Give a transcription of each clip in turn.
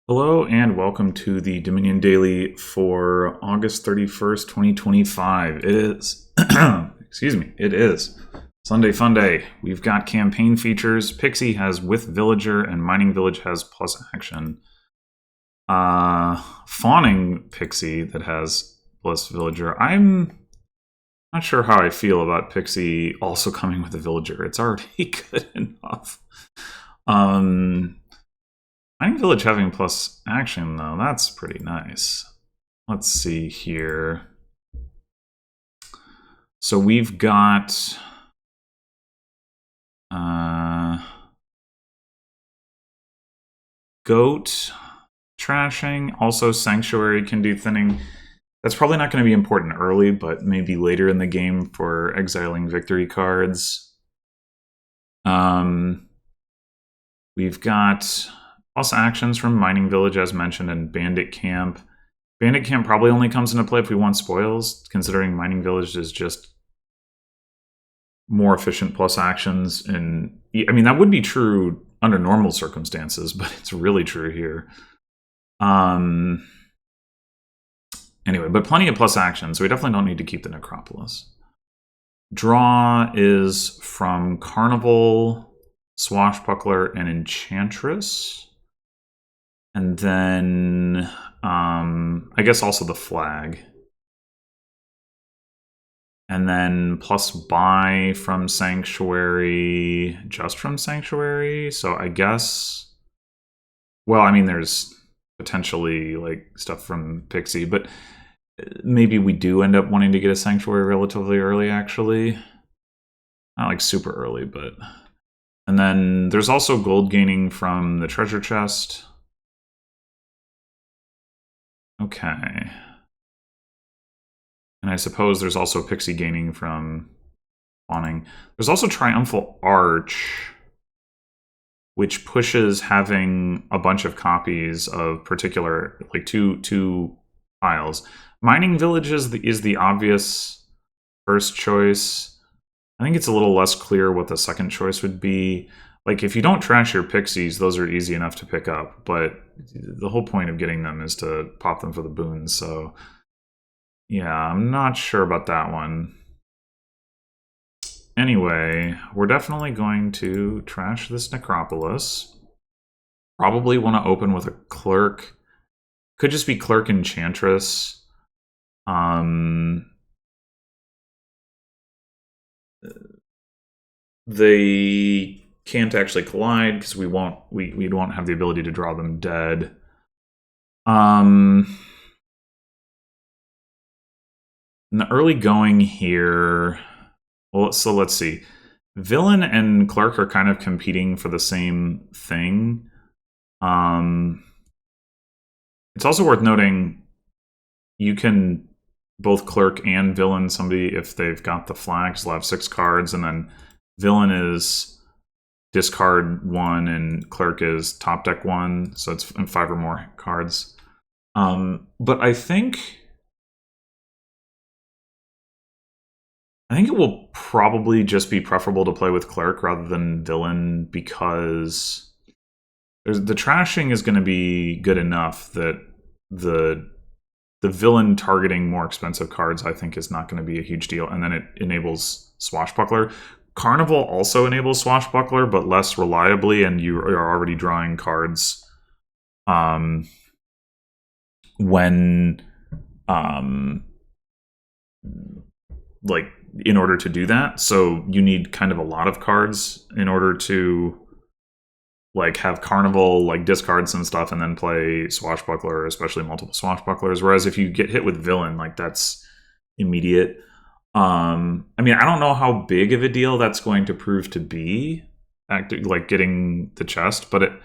Hello and welcome to the Dominion Daily for August 31st, 2025. It is, excuse me, it is Sunday Fun Day. We've got campaign features. Pixie has with Villager and Mining Village has plus action. Fawning Pixie that has plus Villager. I'm not sure how I feel about Pixie also coming with a Villager. It's already good enough. Mining Village having plus action, though, that's pretty nice. Let's see here. So we've got Goat trashing. Also, Sanctuary can do thinning. That's probably not going to be important early, but maybe later in the game for exiling victory cards. We've got plus actions from Mining Village, as mentioned, and Bandit Camp. Bandit Camp probably only comes into play if we want spoils, considering Mining Village is just more efficient plus actions. And I mean, that would be true under normal circumstances, but it's really true here. Anyway, but plenty of plus actions, so we definitely don't need to keep the Necropolis. Draw is from Carnival, Swashbuckler, and Enchantress. And then, I guess also the Flag. And then plus buy from Sanctuary, just from Sanctuary. So I guess, well, I mean, there's potentially like stuff from Pixie, but maybe we do end up wanting to get a Sanctuary relatively early, actually. Not like super early, but... And then there's also gold gaining from the treasure chest. Okay. And I suppose there's also Pixie gaining from spawning. There's also Triumphal Arch, which pushes having a bunch of copies of particular, like two files. Mining Village is the obvious first choice. I think it's a little less clear what the second choice would be. Like, if you don't trash your Pixies, those are easy enough to pick up, but the whole point of getting them is to pop them for the boons, so... Yeah, I'm not sure about that one. Anyway, we're definitely going to trash this Necropolis. Probably want to open with a Clerk. Could just be Clerk Enchantress. They can't actually collide because we won't have the ability to draw them dead. In the early going here, well, so let's see. Villain and Clerk are kind of competing for the same thing. It's also worth noting you can both Clerk and Villain somebody if they've got the flags. They'll have 6 cards, and then Villain is discard 1 and Clerk is top deck 1, so it's 5 or more cards. But I think it will probably just be preferable to play with Clerk rather than Villain, because the trashing is going to be good enough that the Villain targeting more expensive cards, I think, is not going to be a huge deal. And then it enables Swashbuckler. Carnival also enables Swashbuckler, but less reliably, and you are already drawing cards when like, in order to do that. So you need kind of a lot of cards in order to like have Carnival like discard some stuff and then play Swashbuckler, especially multiple Swashbucklers. Whereas if you get hit with Villain, like, that's immediate. I mean, I don't know how big of a deal that's going to prove to be, like getting the chest, but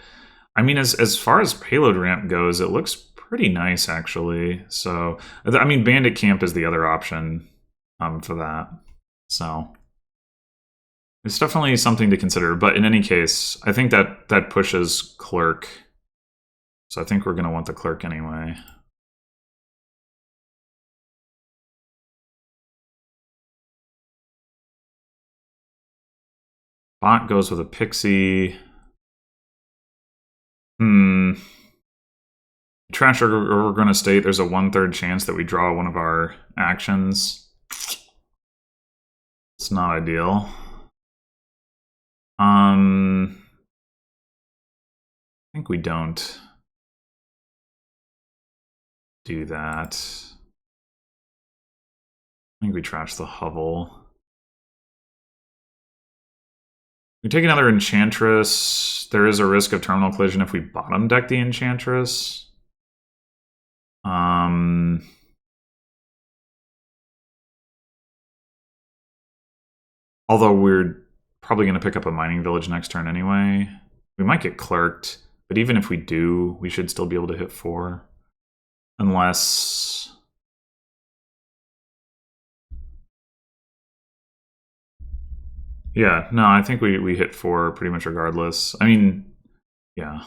I mean, as far as payload ramp goes, it looks pretty nice, actually. So, I mean, Bandit Camp is the other option for that. So it's definitely something to consider. But in any case, I think that pushes Clerk. So I think we're going to want the Clerk anyway. Bot goes with a Pixie. Trash Overgrown Estate, there's a 1/3 chance that we draw one of our actions. It's not ideal. I think we don't do that. I think we trash the hovel. We take another Enchantress. There is a risk of terminal collision if we bottom deck the Enchantress. Although we're probably going to pick up a mining village next turn anyway. We might get clerked, but even if we do, we should still be able to hit 4. Unless... Yeah, no, I think we hit 4 pretty much regardless. I mean, yeah.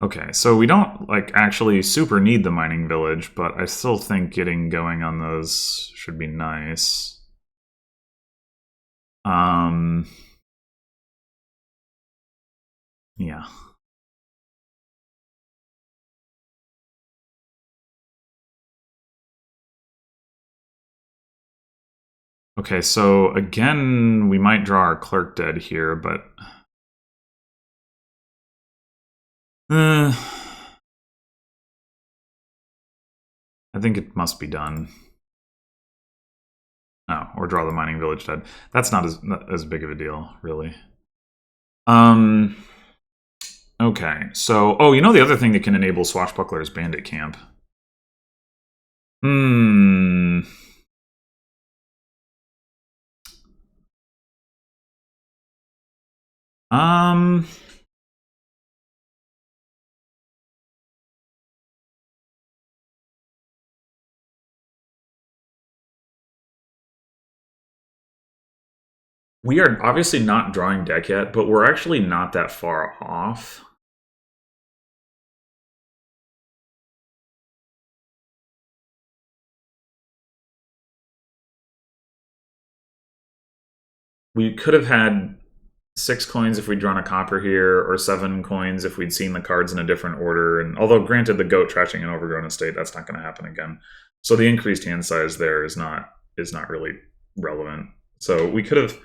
Okay, so we don't like actually super need the mining village, but I still think getting going on those should be nice. Yeah. Okay, so again, we might draw our clerk dead here, but... I think it must be done. Oh, or draw the mining village dead. That's not as big of a deal, really. Okay, so... Oh, you know the other thing that can enable Swashbuckler is Bandit Camp. We are obviously not drawing deck yet, but we're actually not that far off. We could have had 6 coins if we'd drawn a copper here, or 7 coins if we'd seen the cards in a different order. And although granted the goat trashing an overgrown estate, that's not going to happen again. So the increased hand size there is not really relevant. So we could have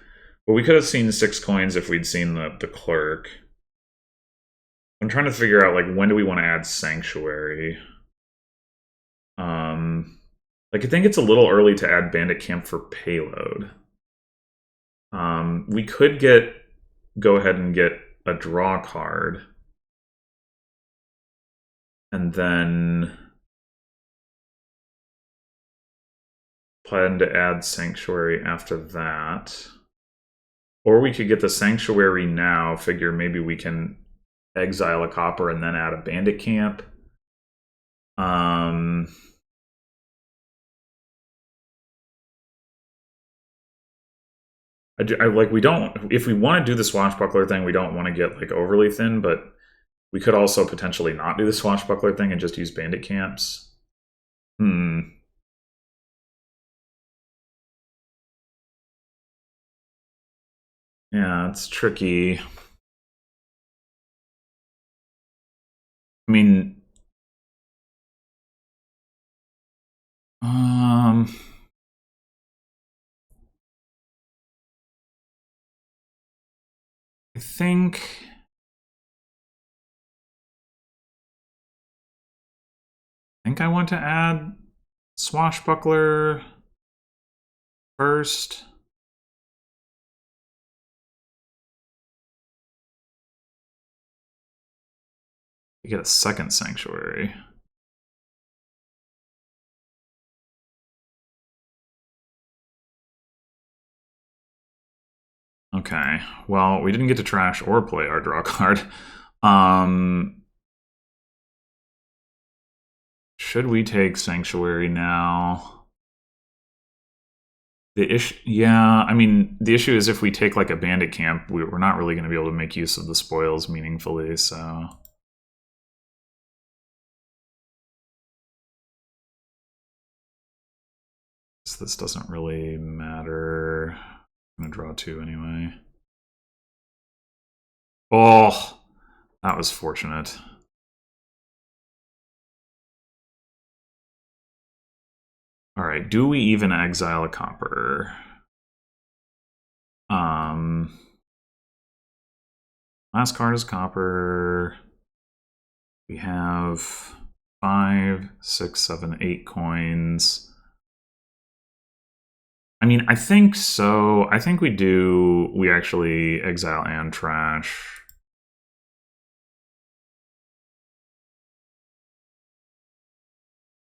seen 6 coins if we'd seen the clerk. I'm trying to figure out like when do we want to add sanctuary. Like I think it's a little early to add bandit camp for payload. We could go ahead and get a draw card. And then plan to add Sanctuary after that. Or we could get the Sanctuary now, figure maybe we can exile a copper and then add a bandit camp. We don't, if we want to do the swashbuckler thing, we don't want to get like overly thin, but we could also potentially not do the swashbuckler thing and just use bandit camps. Yeah, it's tricky. I mean, I think I want to add swashbuckler first. You get a second sanctuary. Okay, well, we didn't get to trash or play our draw card. Should we take sanctuary now? The issue, yeah, I mean, the issue is if we take like a bandit camp, we're not really going to be able to make use of the spoils meaningfully, so... So this doesn't really matter. I'm gonna draw 2 anyway. Oh, that was fortunate. All right, do we even exile a copper? Last card is copper. We have 5, 6, 7, 8 coins. I mean, I think so. I think we do. We actually exile and trash.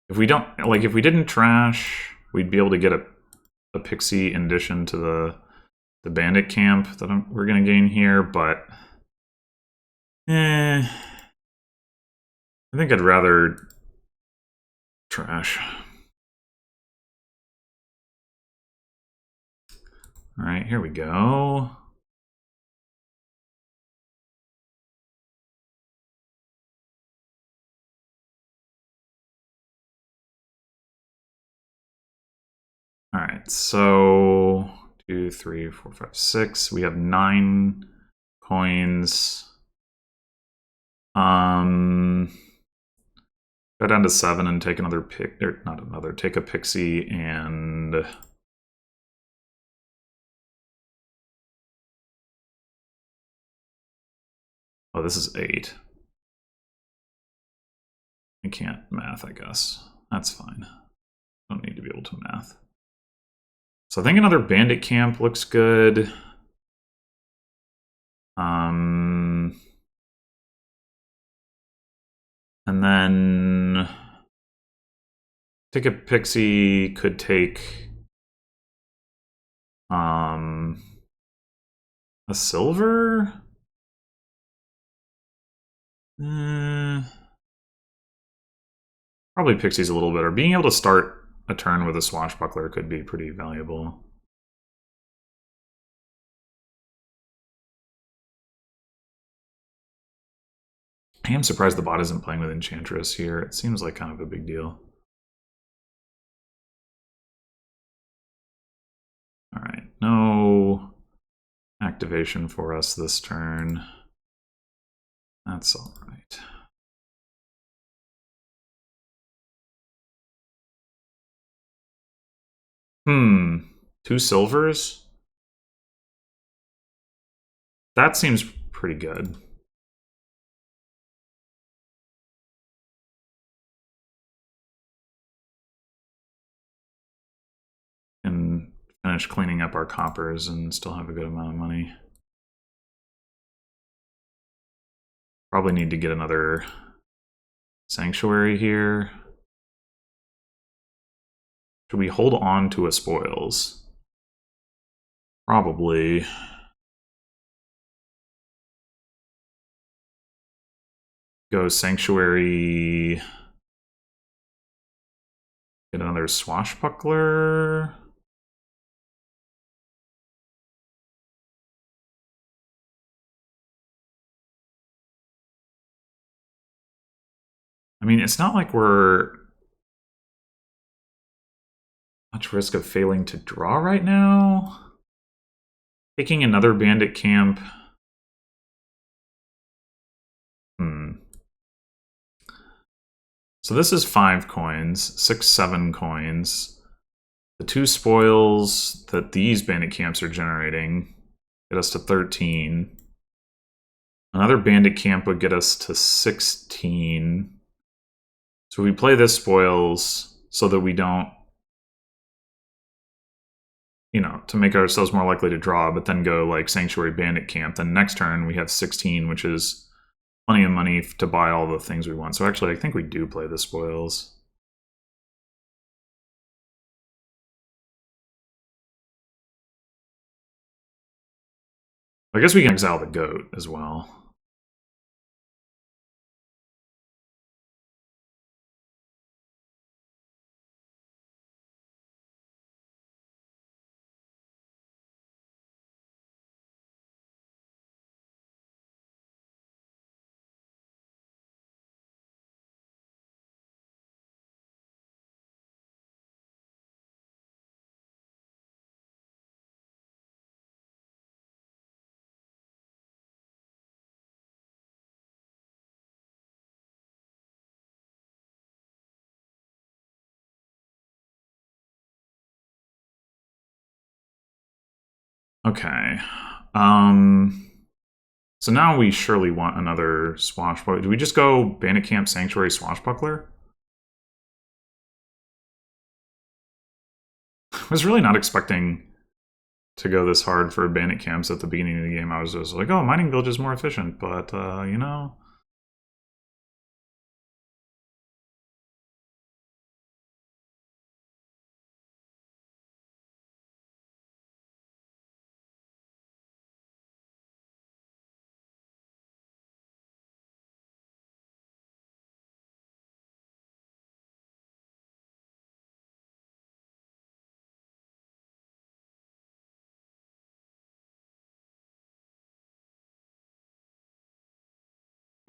If we don't, like, if we didn't trash, we'd be able to get a pixie in addition to the bandit camp that we're gonna gain here, but I think I'd rather trash. All right, here we go. All right, so 2, 3, 4, 5, 6. We have 9 coins. Go down to 7 and take another pick, or not another, take a pixie and oh, this is 8. I can't math, I guess. That's fine. Don't need to be able to math. So I think another bandit camp looks good. And then take a pixie, could take a silver? Probably pixie's a little better. Being able to start a turn with a swashbuckler could be pretty valuable. I am surprised the bot isn't playing with Enchantress here. It seems like kind of a big deal. All right, no activation for us this turn. That's all right. Hmm, 2 silvers? That seems pretty good. And finish cleaning up our coppers and still have a good amount of money. Probably need to get another sanctuary here. Should we hold on to a spoils? Probably. Go sanctuary. Get another swashbuckler. I mean, it's not like we're much risk of failing to draw right now. Taking another bandit camp. So this is 5 coins, 6, 7 coins. The 2 spoils that these bandit camps are generating get us to 13. Another bandit camp would get us to 16. So we play this spoils so that we don't, you know, to make ourselves more likely to draw, but then go like Sanctuary Bandit Camp. Then next turn we have 16, which is plenty of money to buy all the things we want. So actually, I think we do play the spoils. I guess we can exile the goat as well. Okay. So now we surely want another swashbuckler. Do we just go Bandit Camp Sanctuary Swashbuckler? I was really not expecting to go this hard for bandit camps at the beginning of the game. I was just like, oh, mining village is more efficient, but, you know.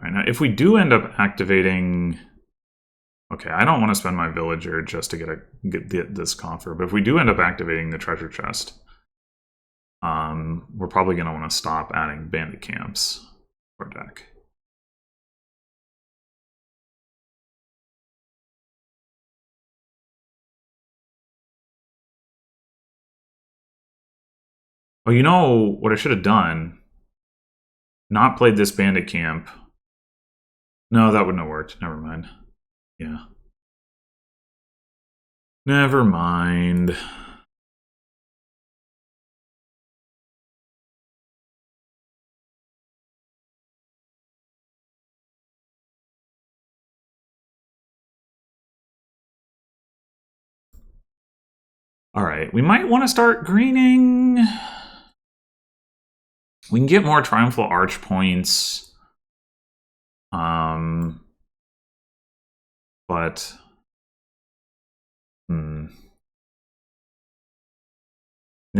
All right, now if we do end up activating... Okay, I don't want to spend my villager just to get this coffer, but if we do end up activating the treasure chest, we're probably going to want to stop adding bandit camps to our deck. Oh, you know what I should have done? Not played this bandit camp. No, that wouldn't have worked. Never mind. Yeah. Never mind. All right, we might want to start greening. We can get more Triumphal Arch points. But... The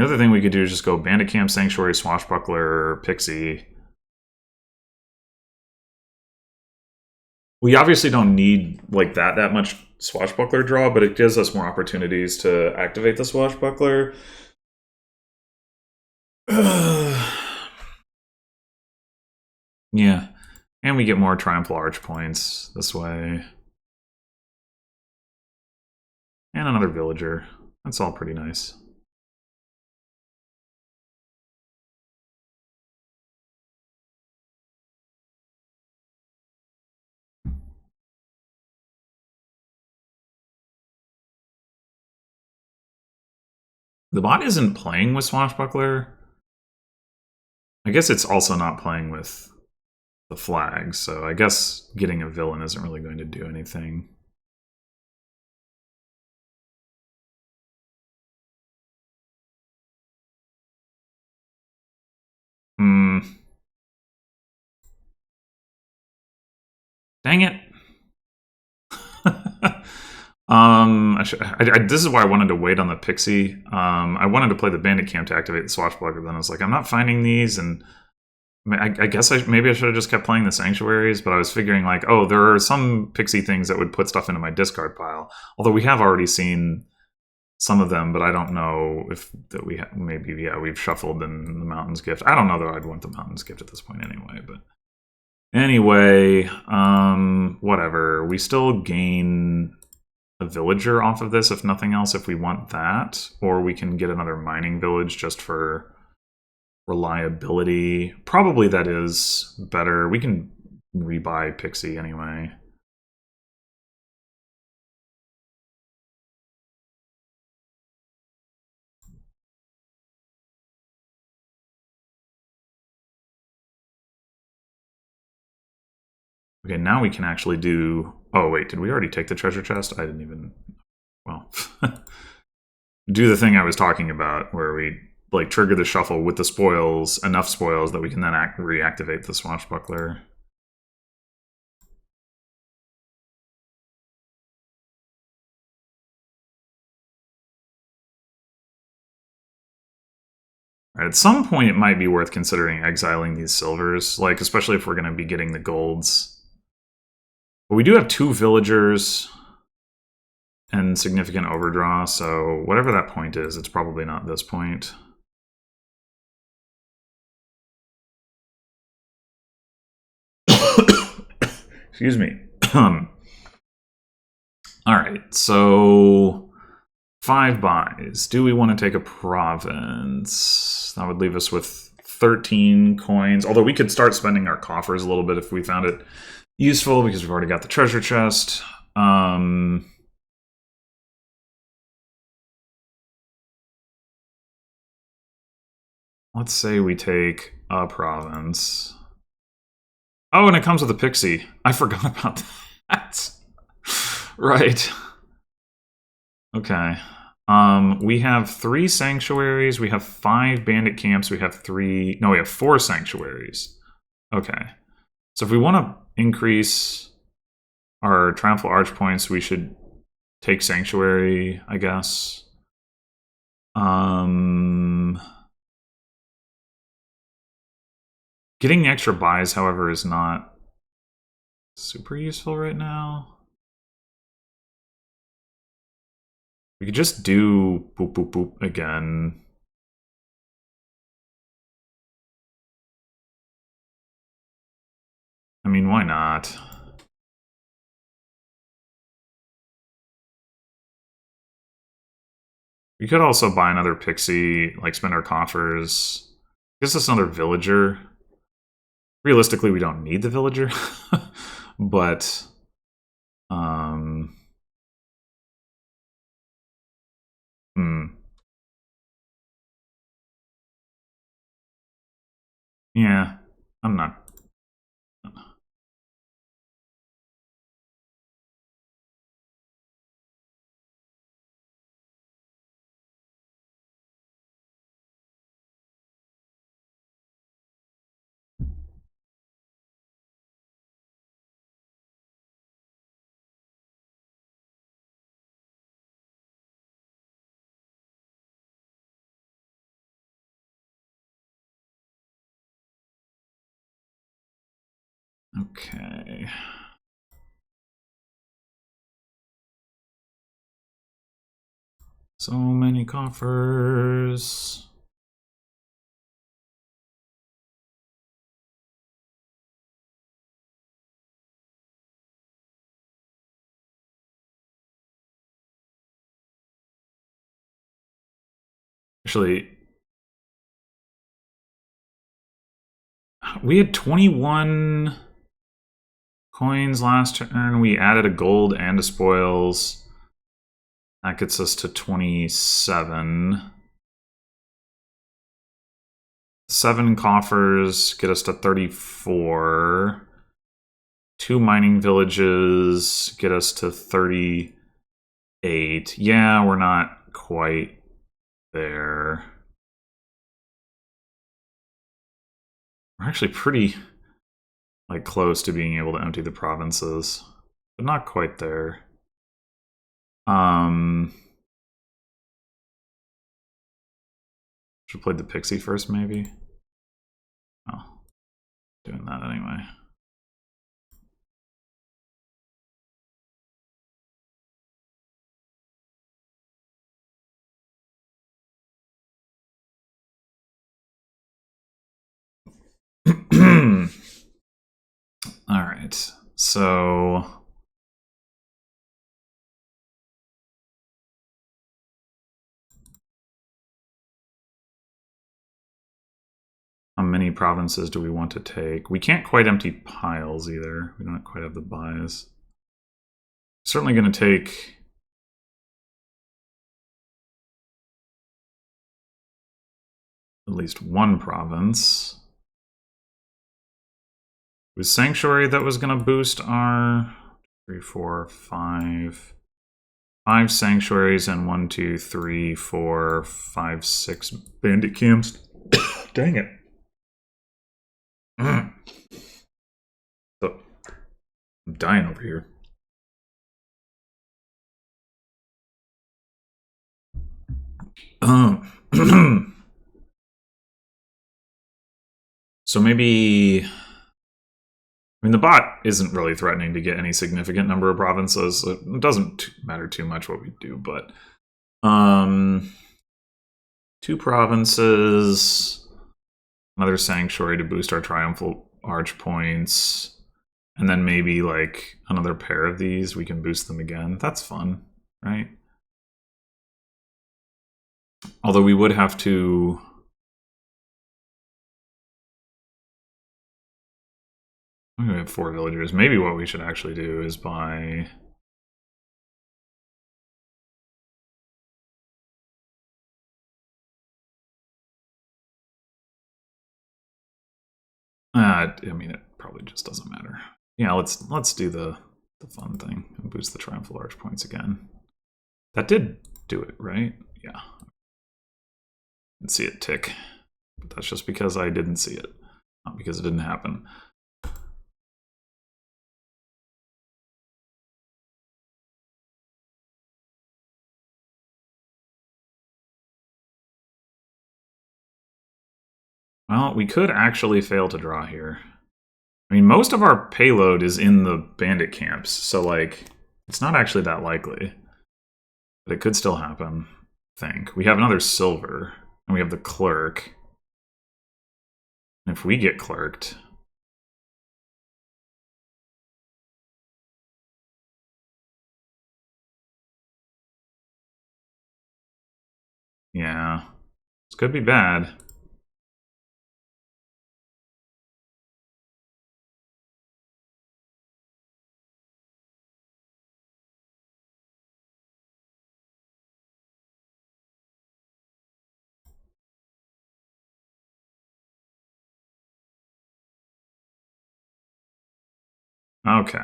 other thing we could do is just go Bandit Camp, Sanctuary, Swashbuckler, Pixie. We obviously don't need like that much Swashbuckler draw, but it gives us more opportunities to activate the Swashbuckler. Yeah. And we get more Triumphal Arch points this way. And another villager. That's all pretty nice. The bot isn't playing with Swashbuckler. I guess it's also not playing with the flag, so I guess getting a villain isn't really going to do anything. Dang it. This is why I wanted to wait on the Pixie. I wanted to play the Bandit Camp to activate the Swashbuckler, then I was like, I'm not finding these, and I guess maybe I should have just kept playing the Sanctuaries, but I was figuring like, oh, there are some Pixie things that would put stuff into my discard pile. Although we have already seen some of them, but I don't know if that we've shuffled in the Mountain's Gift. I don't know that I'd want the Mountain's Gift at this point anyway, but anyway, whatever. We still gain a villager off of this, if nothing else, if we want that, or we can get another mining village just for reliability. Probably that is better. We can rebuy Pixie anyway. Okay, now we can actually do... Oh, wait, did we already take the treasure chest? I didn't even... Well... do the thing I was talking about, where we like trigger the shuffle with the spoils, enough spoils that we can then reactivate the Swashbuckler. Right, at some point, it might be worth considering exiling these silvers, like especially if we're going to be getting the golds. But we do have 2 villagers and significant overdraw, so whatever that point is, it's probably not this point. Excuse me. All right, so 5 buys. Do we want to take a province? That would leave us with 13 coins. Although we could start spending our coffers a little bit if we found it useful, because we've already got the treasure chest. Let's say we take a province. Oh, and it comes with a pixie. I forgot about that. Right. Okay. We have 3 sanctuaries. We have 5 bandit camps. We have 4 sanctuaries. Okay. So if we want to increase our triumphal arch points, we should take sanctuary, I guess. Getting the extra buys, however, is not super useful right now. We could just do boop boop boop again. I mean, why not? We could also buy another pixie, like spend our coffers. I guess that's another villager. Realistically, we don't need the villager, but yeah, I'm not. Okay. So many coffers. Actually, we had 21 coins last turn. We added a gold and a spoils. That gets us to 27. 7 coffers get us to 34. 2 mining villages get us to 38. Yeah, we're not quite there. We're actually pretty close to being able to empty the provinces, but not quite there. Should have played the pixie first, maybe. Oh, doing that anyway. All right, so how many provinces do we want to take? We can't quite empty piles either. We don't quite have the buys. Certainly going to take at least 1 province. It was Sanctuary that was going to boost our 3, 4, 5. 5 sanctuaries and 1, 2, 3, 4, 5, 6 bandit camps. Dang it. So, I'm dying over here. So maybe, I mean, the bot isn't really threatening to get any significant number of provinces. It doesn't matter too much what we do, but 2 provinces, another sanctuary to boost our triumphal arch points, and then maybe another pair of these, we can boost them again. That's fun, right? Although we would have to... We have 4 villagers. Maybe what we should actually do is buy... I mean, it probably just doesn't matter. Yeah, let's do the fun thing and boost the Triumphal Arch points again. That did do it, right? Yeah. Didn't see it tick. But that's just because I didn't see it, not because it didn't happen. Well, we could actually fail to draw here. I mean, most of our payload is in the bandit camps, so, like, it's not actually that likely. But it could still happen, I think. We have another silver, and we have the clerk. And if we get clerked... Yeah. This could be bad. Okay.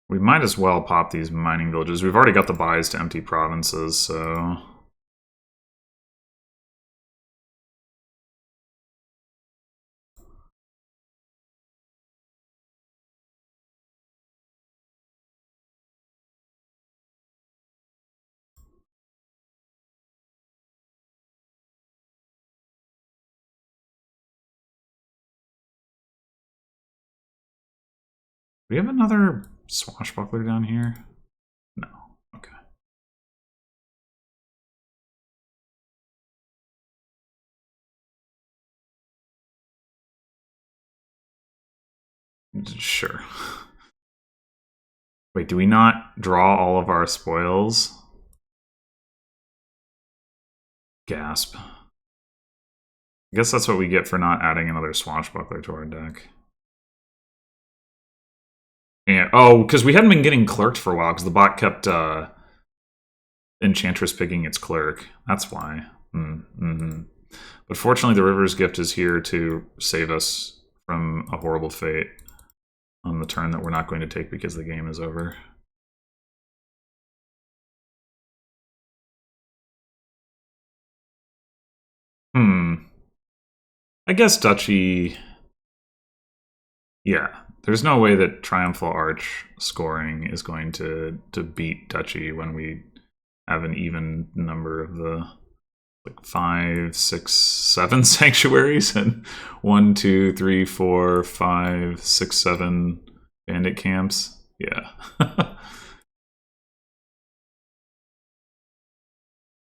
We might as well pop these mining villages. We've already got the buys to empty provinces, so... Do we have another swashbuckler down here? No. Okay. Sure. Wait, do we not draw all of our spoils? Gasp. I guess that's what we get for not adding another swashbuckler to our deck. And, oh, because we hadn't been getting clerked for a while, because the bot kept Enchantress picking its clerk. That's why. But fortunately, the River's Gift is here to save us from a horrible fate on the turn that we're not going to take because the game is over. I guess Duchy... Yeah, there's no way that Triumphal Arch scoring is going to beat Duchy when we have an even number of the... like 5, 6, 7 sanctuaries and 1, 2, 3, 4, 5, 6, 7 bandit camps. Yeah.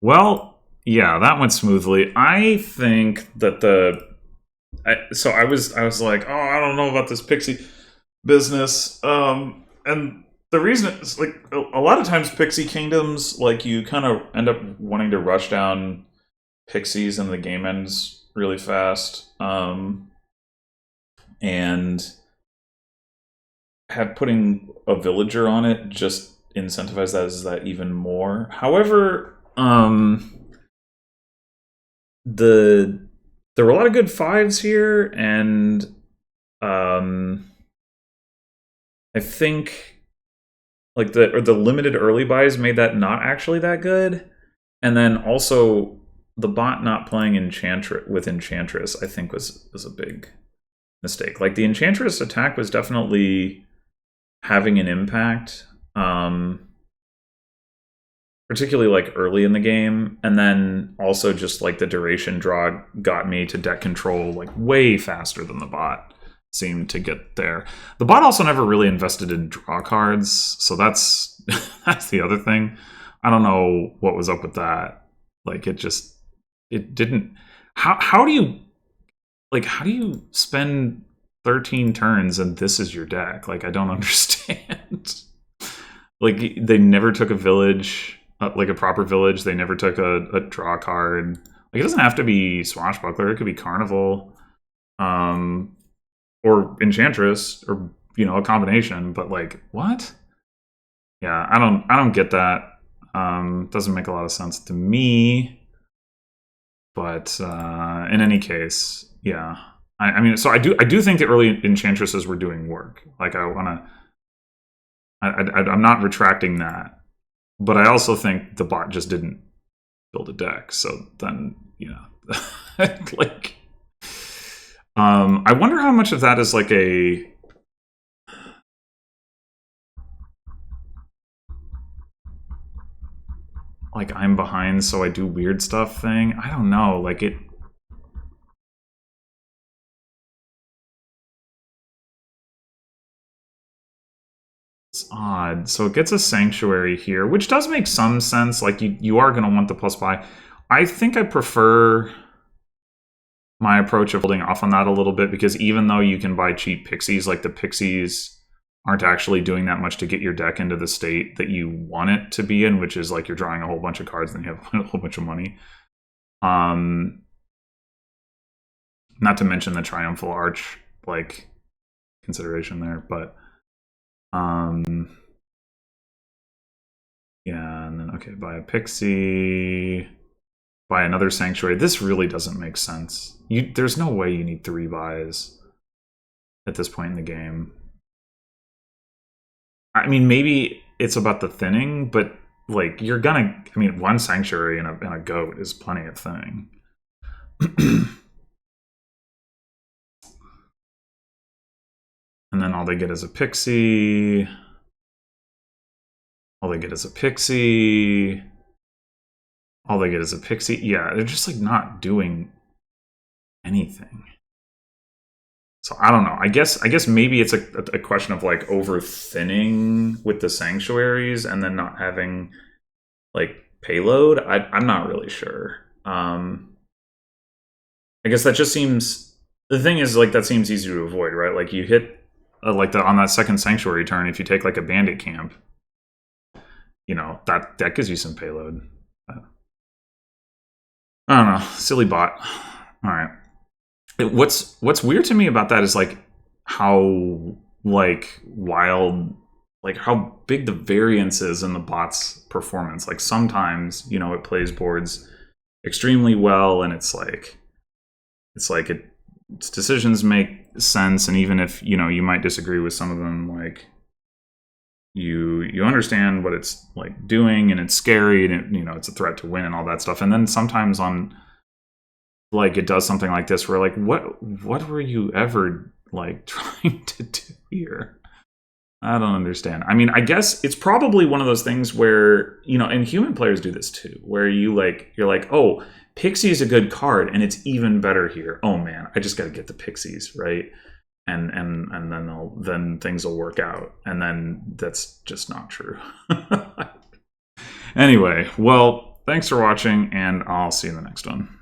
Well, yeah, that went smoothly. I think that I was like, oh, I don't know about this pixie business. And the reason is, like, a lot of times Pixie Kingdoms, like, you kind of end up wanting to rush down pixies and the game ends really fast. And putting a villager on it just incentivize that even more. However, there were a lot of good 5s here, and I think like the limited early buys made that not actually that good, and then also the bot not playing with Enchantress I think was a big mistake. Like, the Enchantress attack was definitely having an impact, particularly like early in the game, and then also just like the duration draw got me to deck control like way faster than the bot seemed to get there. The bot also never really invested in draw cards, so that's that's the other thing. I don't know what was up with that. Like, it didn't... How do you spend 13 turns and this is your deck? Like, I don't understand. Like, they never took a village. like a proper village. They never took a draw card. Like, it doesn't have to be Swashbuckler. It could be Carnival, or Enchantress, or a combination. But like, what? Yeah, I don't get that. Doesn't make a lot of sense to me. But in any case, yeah. I mean, so I do think the early Enchantresses were doing work. Like, I'm not retracting that. But I also think the bot just didn't build a deck. So then, like, I wonder how much of that is like a like I'm behind, so I do weird stuff thing. I don't know. Like, it's odd. So it gets a Sanctuary here, which does make some sense. Like, you are going to want the plus buy. I think I prefer my approach of holding off on that a little bit, because even though you can buy cheap Pixies, like, the Pixies aren't actually doing that much to get your deck into the state that you want it to be in, which is like you're drawing a whole bunch of cards and you have a whole bunch of money. Not to mention the Triumphal Arch, like, consideration there, but yeah, and then okay, buy a Pixie, buy another Sanctuary. This really doesn't make sense. There's no way you need 3 buys at this point in the game. I mean, maybe it's about the thinning, but like, you're gonna. I mean, 1 Sanctuary and a goat is plenty of thinning. And then all they get is a Pixie. All they get is a Pixie. All they get is a Pixie. Yeah, they're just like not doing anything. So I don't know. I guess maybe it's a question of like over thinning with the Sanctuaries and then not having like payload. I'm not really sure. I guess that just seems. The thing is, like, that seems easy to avoid, right? Like, you hit like on that second Sanctuary turn, if you take like a Bandit Camp, that gives you some payload. I don't know. Silly bot. All right. What's weird to me about that is like how like wild, like how big the variance is in the bot's performance. Like, sometimes it plays boards extremely well, and its decisions make sense, and even if you might disagree with some of them, like you understand what it's like doing, and it's scary, and it's a threat to win and all that stuff. And then sometimes on like it does something like this where like what were you ever like trying to do here? I don't understand. I mean, I guess it's probably one of those things where and human players do this too, where you're like, oh, Pixie is a good card, and it's even better here. Oh man, I just got to get the Pixies, right? And then things will work out. And then that's just not true. Anyway, well, thanks for watching, and I'll see you in the next one.